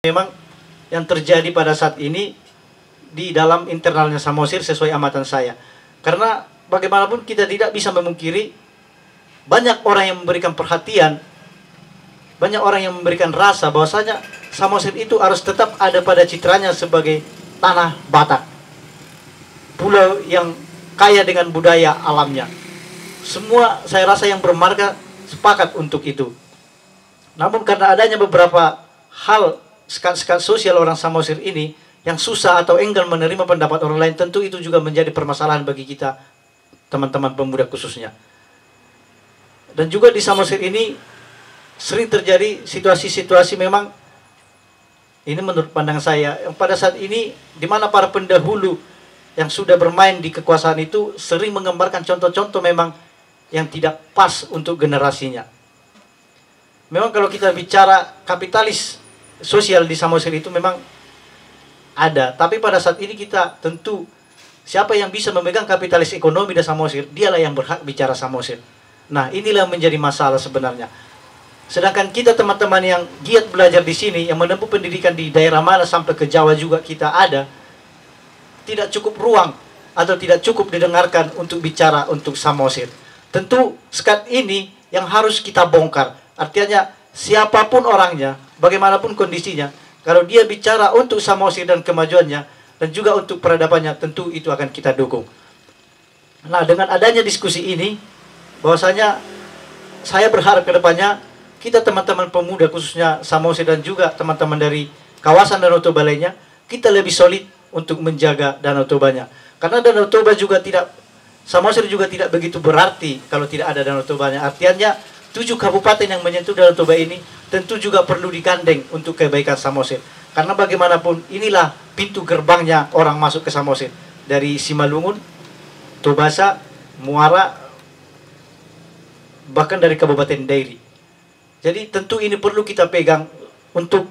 Memang yang terjadi pada saat ini di dalam internalnya Samosir sesuai amatan saya. Karena bagaimanapun kita tidak bisa memungkiri banyak orang yang memberikan perhatian, banyak orang yang memberikan rasa bahwasanya Samosir itu harus tetap ada pada citranya sebagai tanah Batak, pulau yang kaya dengan budaya alamnya. Semua saya rasa yang bermarga sepakat untuk itu. Namun karena adanya beberapa hal sekat-sekat sosial orang Samosir ini yang susah atau enggan menerima pendapat orang lain, tentu itu juga menjadi permasalahan bagi kita, teman-teman pemuda khususnya. Dan juga di Samosir ini sering terjadi situasi-situasi memang, ini menurut pandang saya, yang pada saat ini di mana para pendahulu yang sudah bermain di kekuasaan itu sering menggambarkan contoh-contoh memang yang tidak pas untuk generasinya. Memang kalau kita bicara kapitalis sosial di Samosir itu memang ada, tapi pada saat ini kita tentu siapa yang bisa memegang kapitalis ekonomi di Samosir, dialah yang berhak bicara Samosir. Nah, inilah yang menjadi masalah sebenarnya. Sedangkan kita teman-teman yang giat belajar di sini, yang menempuh pendidikan di daerah mana sampai ke Jawa juga kita ada, tidak cukup ruang atau tidak cukup didengarkan untuk bicara untuk Samosir. Tentu sekat ini yang harus kita bongkar. Artinya siapapun orangnya, bagaimanapun kondisinya, kalau dia bicara untuk Samosir dan kemajuannya dan juga untuk peradabannya, tentu itu akan kita dukung. Nah, dengan adanya diskusi ini, bahwasanya saya berharap ke depannya kita teman-teman pemuda khususnya Samosir dan juga teman-teman dari kawasan Danau Toba lainnya, kita lebih solid untuk menjaga Danau Tobanya. Karena Danau Toba juga tidak, Samosir juga tidak begitu berarti kalau tidak ada Danau Tobanya. Artinya 7 kabupaten yang menyentuh Danau Toba ini tentu juga perlu digandeng untuk kebaikan Samosir. Karena bagaimanapun inilah pintu gerbangnya orang masuk ke Samosir. Dari Simalungun, Tobasa, Muara, bahkan dari Kabupaten Dairi. Jadi tentu ini perlu kita pegang untuk,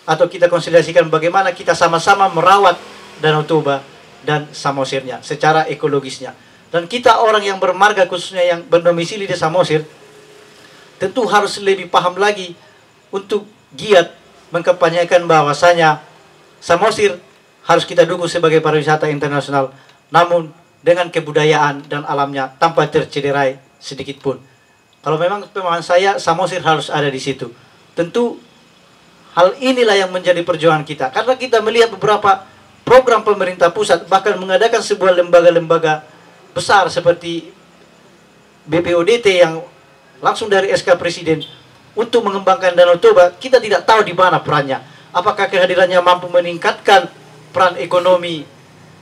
atau kita konsolidasikan bagaimana kita sama-sama merawat Danau Toba dan Samosirnya secara ekologisnya. Dan kita orang yang bermarga khususnya yang berdomisili di Samosir, tentu harus lebih paham lagi untuk giat mengkampanyekan bahwasanya Samosir harus kita dukung sebagai pariwisata internasional, namun dengan kebudayaan dan alamnya tanpa tercederai sedikit pun. Kalau memang pemahaman saya, Samosir harus ada di situ. Tentu hal inilah yang menjadi perjuangan kita. Karena kita melihat beberapa program pemerintah pusat bahkan mengadakan sebuah lembaga-lembaga besar seperti BPODT yang langsung dari SK Presiden untuk mengembangkan Danau Toba. Kita tidak tahu di mana perannya. Apakah kehadirannya mampu meningkatkan peran ekonomi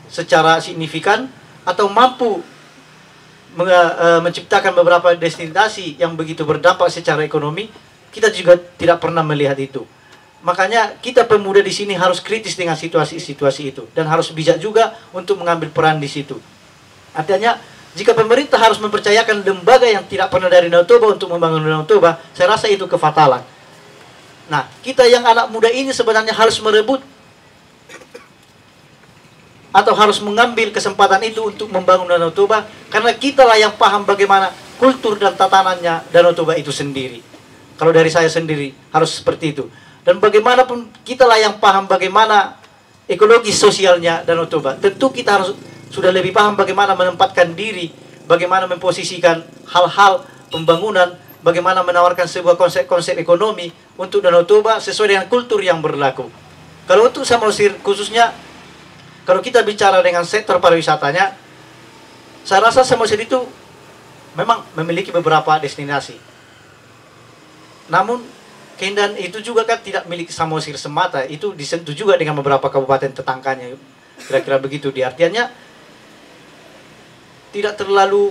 secara signifikan atau mampu menciptakan beberapa destinasi yang begitu berdampak secara ekonomi. Kita juga tidak pernah melihat itu. Makanya kita pemuda di sini harus kritis dengan situasi-situasi itu dan harus bijak juga untuk mengambil peran di situ. Artinya jika pemerintah harus mempercayakan lembaga yang tidak pernah dari Danau Toba untuk membangun Danau Toba, saya rasa itu kefatalan. Nah, kita yang anak muda ini sebenarnya harus merebut atau harus mengambil kesempatan itu untuk membangun Danau Toba, karena kitalah yang paham bagaimana kultur dan tatanannya Danau Toba itu sendiri. Kalau dari saya sendiri harus seperti itu. Dan bagaimanapun kitalah yang paham bagaimana ekologi sosialnya Danau Toba. Tentu kita harus sudah lebih paham bagaimana menempatkan diri, bagaimana memposisikan hal-hal pembangunan, bagaimana menawarkan sebuah konsep-konsep ekonomi untuk Danau Toba sesuai dengan kultur yang berlaku. Kalau untuk Samosir khususnya, kalau kita bicara dengan sektor pariwisatanya, saya rasa Samosir itu memang memiliki beberapa destinasi. Namun keindahan itu juga kan tidak milik Samosir semata, itu disentuh juga dengan beberapa kabupaten tetangganya. Kira-kira begitu di artiannya. Tidak terlalu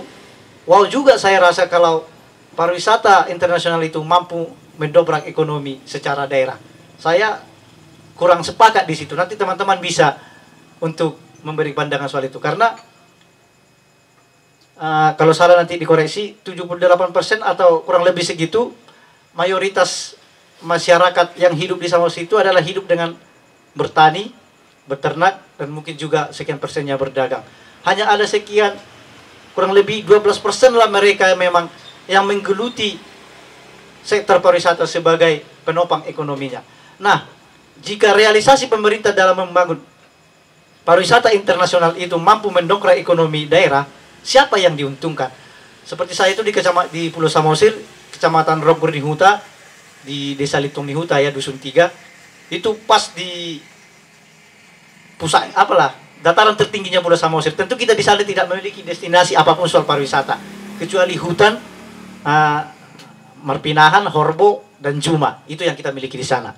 wow juga saya rasa kalau pariwisata internasional itu mampu mendobrak ekonomi secara daerah. Saya kurang sepakat di situ. Nanti teman-teman bisa untuk memberi pandangan soal itu. Karena kalau salah nanti dikoreksi, 78% atau kurang lebih segitu, mayoritas masyarakat yang hidup di Samosir itu adalah hidup dengan bertani, beternak, dan mungkin juga sekian persennya berdagang. Hanya ada sekian, kurang lebih 12% lah mereka memang yang menggeluti sektor pariwisata sebagai penopang ekonominya. Nah, jika realisasi pemerintah dalam membangun pariwisata internasional itu mampu mendongkrak ekonomi daerah, siapa yang diuntungkan? Seperti saya itu di Pulau Samosir, Kecamatan Rogur Nihuta, di Desa Litung Nihuta ya, Dusun 3, itu pas di pusat dataran tertingginya Pulau Samosir. Tentu kita di sana tidak memiliki destinasi apapun soal pariwisata kecuali hutan, Marpinahan, Horbo, dan Juma. Itu yang kita miliki di sana.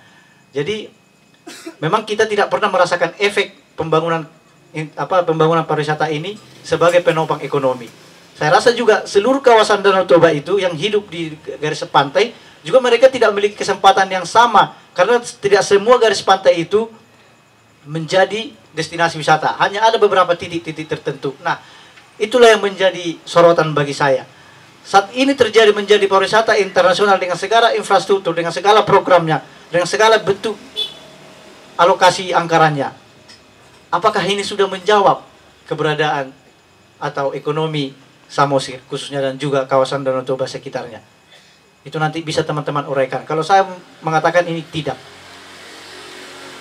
Jadi memang kita tidak pernah merasakan efek pembangunan pariwisata ini sebagai penopang ekonomi. Saya rasa juga seluruh kawasan Danau Toba itu yang hidup di garis pantai juga mereka tidak memiliki kesempatan yang sama, karena tidak semua garis pantai itu menjadi destinasi wisata. Hanya ada beberapa titik-titik tertentu. Nah, itulah yang menjadi sorotan bagi saya. Saat ini terjadi menjadi pariwisata internasional dengan segala infrastruktur, dengan segala programnya, dengan segala bentuk alokasi anggarannya. Apakah ini sudah menjawab keberadaan atau ekonomi Samosir khususnya dan juga kawasan Danau Toba sekitarnya? Itu nanti bisa teman-teman uraikan. Kalau saya mengatakan ini tidak.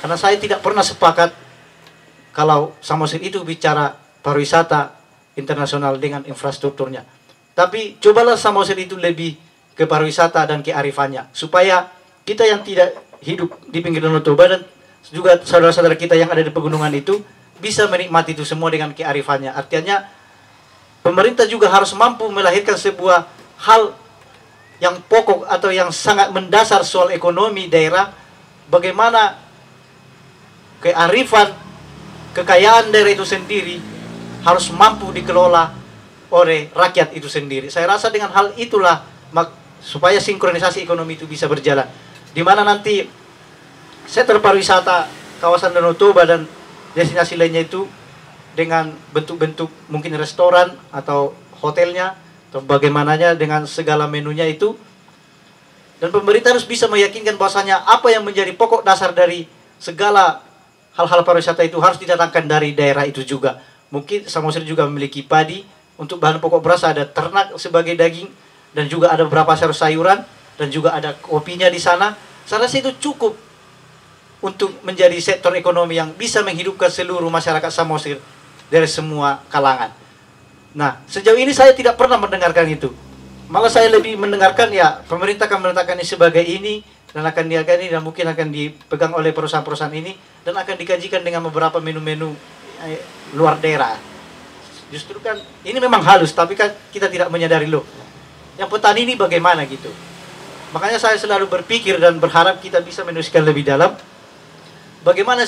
Karena saya tidak pernah sepakat kalau Samosir itu bicara pariwisata internasional dengan infrastrukturnya. Tapi cobalah Samosir itu lebih ke pariwisata dan kearifannya, supaya kita yang tidak hidup di pinggir Danau Toba dan juga saudara-saudara kita yang ada di pegunungan itu bisa menikmati itu semua dengan kearifannya. Artinya pemerintah juga harus mampu melahirkan sebuah hal yang pokok atau yang sangat mendasar soal ekonomi daerah, bagaimana kearifan, kekayaan daerah itu sendiri harus mampu dikelola oleh rakyat itu sendiri. Saya rasa dengan hal itulah supaya sinkronisasi ekonomi itu bisa berjalan. Di mana nanti sektor pariwisata kawasan Danau Toba dan destinasi lainnya itu dengan bentuk-bentuk mungkin restoran atau hotelnya atau bagaimananya dengan segala menunya itu, dan pemerintah harus bisa meyakinkan bahwasanya apa yang menjadi pokok dasar dari segala hal-hal pariwisata itu harus didatangkan dari daerah itu juga. Mungkin Samosir juga memiliki padi, untuk bahan pokok beras ada ternak sebagai daging, dan juga ada beberapa sayur-sayuran, dan juga ada kopinya di sana. Saya rasa itu cukup untuk menjadi sektor ekonomi yang bisa menghidupkan seluruh masyarakat Samosir dari semua kalangan. Nah, sejauh ini saya tidak pernah mendengarkan itu. Malah saya lebih mendengarkan ya pemerintah akan menetapkan ini sebagai ini, dan akan diagani dan mungkin akan dipegang oleh perusahaan-perusahaan ini, dan akan dikajikan dengan beberapa menu-menu luar daerah. Justru kan ini memang halus, tapi kan kita tidak menyadari loh, yang petani ini bagaimana gitu. Makanya saya selalu berpikir dan berharap kita bisa menuliskan lebih dalam bagaimana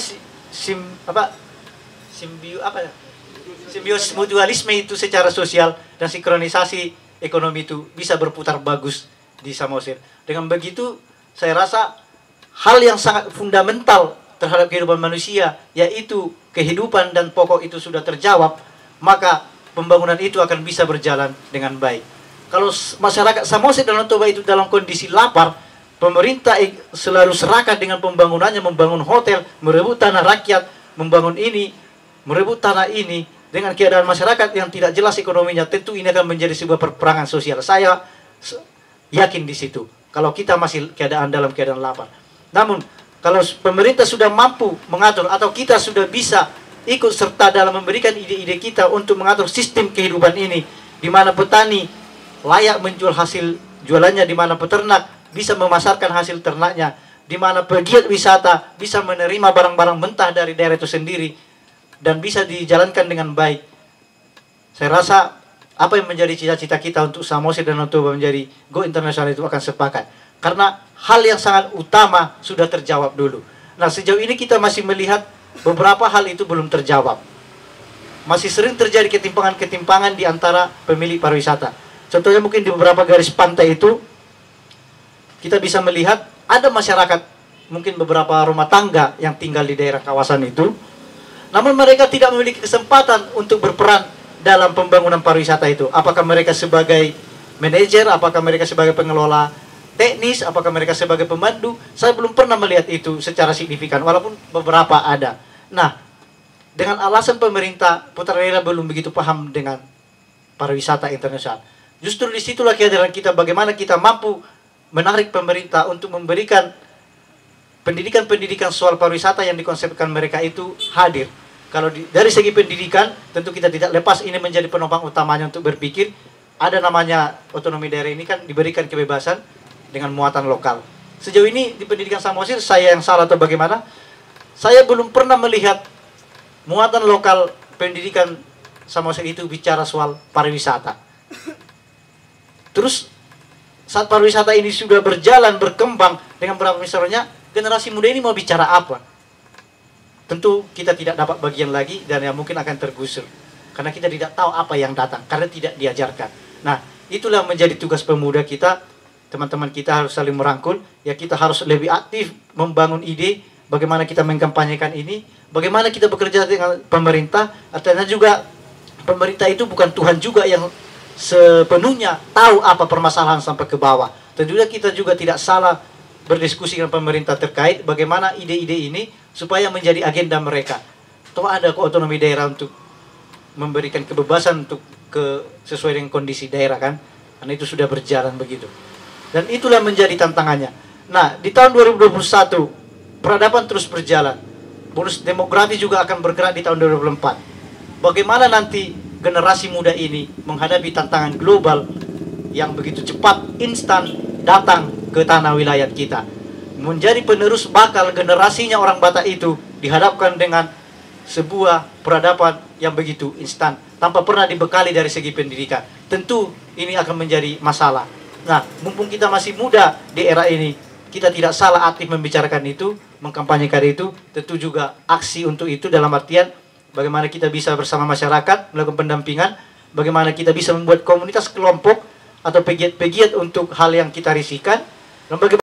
simbiosis mutualisme itu secara sosial dan sinkronisasi ekonomi itu bisa berputar bagus di Samosir. Dengan begitu saya rasa hal yang sangat fundamental terhadap kehidupan manusia, yaitu kehidupan dan pokok itu sudah terjawab, maka pembangunan itu akan bisa berjalan dengan baik. Kalau masyarakat Samosir dan Danau Toba itu dalam kondisi lapar, pemerintah selalu serakah dengan pembangunannya, membangun hotel, merebut tanah rakyat, membangun ini, merebut tanah ini, dengan keadaan masyarakat yang tidak jelas ekonominya, tentu ini akan menjadi sebuah perperangan sosial. Saya yakin di situ, kalau kita masih dalam keadaan lapar. Namun, kalau pemerintah sudah mampu mengatur, atau kita sudah bisa ikut serta dalam memberikan ide-ide kita untuk mengatur sistem kehidupan ini, di mana petani layak menjual hasil jualannya, di mana peternak bisa memasarkan hasil ternaknya, di mana pegiat wisata bisa menerima barang-barang mentah dari daerah itu sendiri, dan bisa dijalankan dengan baik. Saya rasa apa yang menjadi cita-cita kita untuk Samosir dan Danau Toba menjadi go internasional itu akan sepakat. Karena hal yang sangat utama sudah terjawab dulu. Nah, sejauh ini kita masih melihat beberapa hal itu belum terjawab. Masih sering terjadi ketimpangan-ketimpangan di antara pemilik pariwisata. Contohnya mungkin di beberapa garis pantai itu, kita bisa melihat ada masyarakat, mungkin beberapa rumah tangga yang tinggal di daerah kawasan itu, namun mereka tidak memiliki kesempatan untuk berperan dalam pembangunan pariwisata itu. Apakah mereka sebagai manajer, apakah mereka sebagai pengelola teknis, apakah mereka sebagai pemandu, saya belum pernah melihat itu secara signifikan, walaupun beberapa ada. Nah, dengan alasan pemerintah putra daerah belum begitu paham dengan pariwisata internasional. Justru disitulah kehadiran kita, bagaimana kita mampu menarik pemerintah untuk memberikan pendidikan-pendidikan soal pariwisata yang dikonsepkan mereka itu hadir. Kalau dari segi pendidikan, tentu kita tidak lepas ini menjadi penopang utamanya untuk berpikir. Ada namanya otonomi daerah ini kan diberikan kebebasan dengan muatan lokal. Sejauh ini di pendidikan Samosir, saya yang salah atau bagaimana? Saya belum pernah melihat muatan lokal pendidikan Samosir itu bicara soal pariwisata. Terus saat pariwisata ini sudah berjalan, berkembang dengan berapa misalnya, generasi muda ini mau bicara apa? Tentu kita tidak dapat bagian lagi dan yang mungkin akan tergusur. Karena kita tidak tahu apa yang datang, karena tidak diajarkan. Nah, itulah menjadi tugas pemuda kita. Teman-teman kita harus saling merangkul. Ya, kita harus lebih aktif membangun ide bagaimana kita mengkampanyekan ini, bagaimana kita bekerja dengan pemerintah. Artinya juga pemerintah itu bukan Tuhan juga yang sepenuhnya tahu apa permasalahan sampai ke bawah. Tentunya kita juga tidak salah berdiskusi dengan pemerintah terkait bagaimana ide-ide ini supaya menjadi agenda mereka. Toh ada otonomi daerah untuk memberikan kebebasan untuk sesuai dengan kondisi daerah kan. Karena itu sudah berjalan begitu. Dan itulah menjadi tantangannya. Nah, di tahun 2021 peradaban terus berjalan. Bonus demografi juga akan bergerak di tahun 2024. Bagaimana nanti generasi muda ini menghadapi tantangan global yang begitu cepat, instan datang ke tanah wilayah kita. Menjadi penerus bakal generasinya orang Batak itu dihadapkan dengan sebuah peradaban yang begitu instan tanpa pernah dibekali dari segi pendidikan. Tentu ini akan menjadi masalah. Nah, mumpung kita masih muda di era ini, kita tidak salah aktif membicarakan itu, mengkampanyekan itu. Tentu juga aksi untuk itu dalam artian bagaimana kita bisa bersama masyarakat melakukan pendampingan, bagaimana kita bisa membuat komunitas kelompok atau pegiat-pegiat untuk hal yang kita risihkan, dan bagaimana